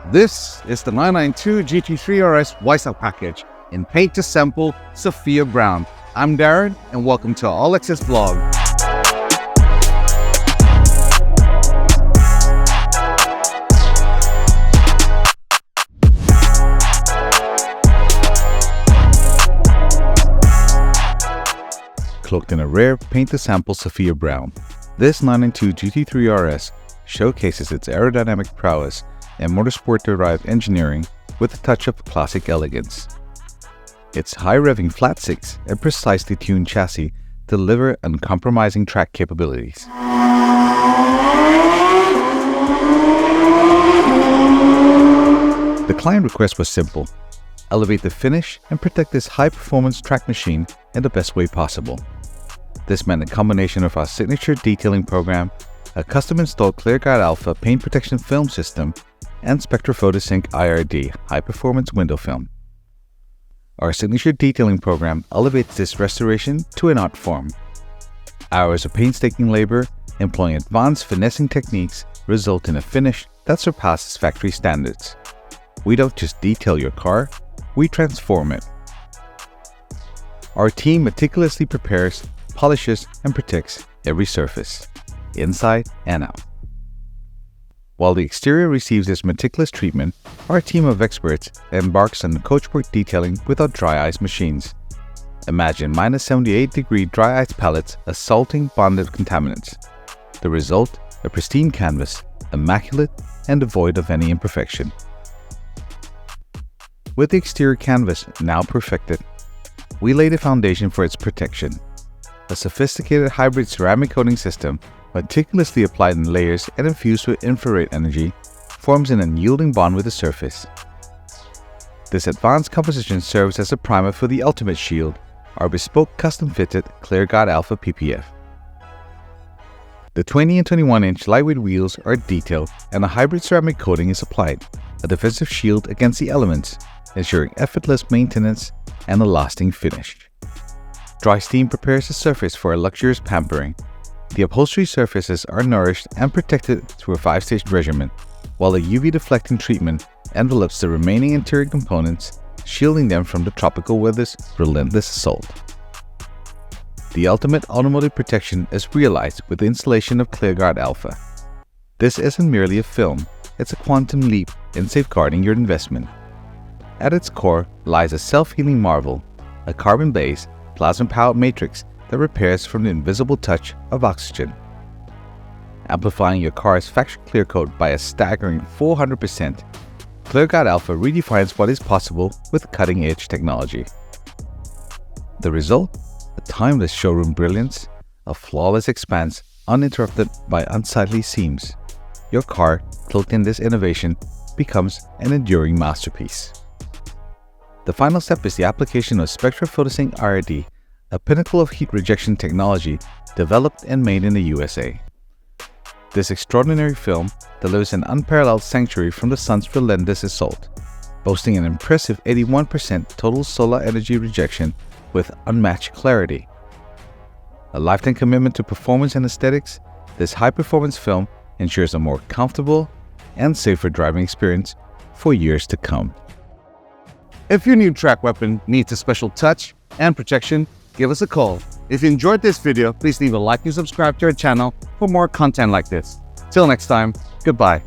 This is the 992 GT3 RS Whiteout package in paint to sample Sephia brown. I'm Darren and welcome to our All Access blog. Cloaked in a rare paint to sample Sephia brown, this 992 GT3 RS showcases its aerodynamic prowess and motorsport-derived engineering with a touch of classic elegance. Its high-revving flat six and precisely tuned chassis deliver uncompromising track capabilities. The client request was simple: elevate the finish and protect this high-performance track machine in the best way possible. This meant a combination of our signature detailing program, a custom-installed ClearGuard Alpha paint protection film system, and Spectra PhotoSync IRD high-performance window film. Our signature detailing program elevates this restoration to an art form. Hours of painstaking labor, employing advanced finessing techniques, result in a finish that surpasses factory standards. We don't just detail your car, we transform it. Our team meticulously prepares, polishes, and protects every surface, inside and out. While the exterior receives this meticulous treatment, our team of experts embarks on the coachwork detailing with our dry ice machines. Imagine -78-degree dry ice pallets assaulting bonded contaminants. The result, a pristine canvas, immaculate and devoid of any imperfection. With the exterior canvas now perfected, we lay the foundation for its protection. A sophisticated hybrid ceramic coating system, meticulously applied in layers and infused with infrared energy, forms an unyielding bond with the surface. This advanced composition serves as a primer for the ultimate shield, our bespoke custom-fitted ClearGuard Alpha PPF. The 20 and 21-inch lightweight wheels are detailed and a hybrid ceramic coating is applied, a defensive shield against the elements, ensuring effortless maintenance and a lasting finish. Dry steam prepares the surface for a luxurious pampering. The upholstery surfaces are nourished and protected through a 5-stage regimen, while a UV deflecting treatment envelopes the remaining interior components, shielding them from the tropical weather's relentless assault. The ultimate automotive protection is realized with the installation of ClearGuard Alpha. This isn't merely a film, it's a quantum leap in safeguarding your investment. At its core lies a self-healing marvel, a carbon-based, plasma-powered matrix that repairs from the invisible touch of oxygen. Amplifying your car's factory clear coat by a staggering 400%, ClearGuard Alpha redefines what is possible with cutting-edge technology. The result? A timeless showroom brilliance, a flawless expanse uninterrupted by unsightly seams. Your car, cloaked in this innovation, becomes an enduring masterpiece. The final step is the application of Spectra PhotoSync IRD, a pinnacle of heat rejection technology developed and made in the USA. This extraordinary film delivers an unparalleled sanctuary from the sun's relentless assault, boasting an impressive 81% total solar energy rejection with unmatched clarity. A lifetime commitment to performance and aesthetics, this high-performance film ensures a more comfortable and safer driving experience for years to come. If your new track weapon needs a special touch and protection, give us a call. If you enjoyed this video, please leave a like and subscribe to our channel for more content like this. Till next time, goodbye.